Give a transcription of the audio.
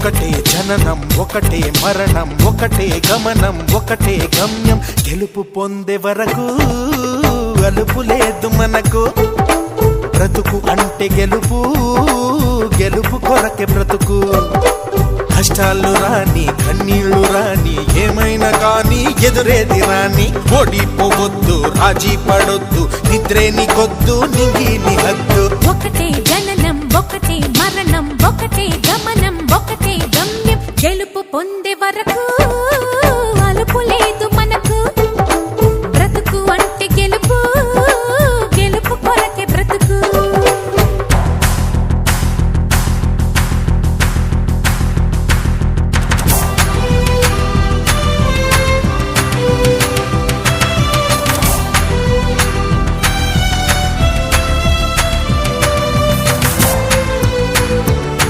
ఒకటే జననం ఒకటే మరణం ఒకటే గమనం ఒకటే గమ్యం గెలుపు పొందే వరకు అలుపు లేదు మనకు బ్రతుకు అంటే గెలుపు గెలుపు కొరకే బ్రతుకు కష్టాలు రాని కన్నీళ్లు రాని ఏమైనా కానీ ఎదురేది రాని ఓడిపోవద్దు రాజీ పడొద్దు నిద్రే నీకొద్దు నింగి నీ హద్దు ఒకటే జననం ఒకటే మరణం ఒకటే గమనం ఒకటే గమ్యం గెలుపు పొందే వరకు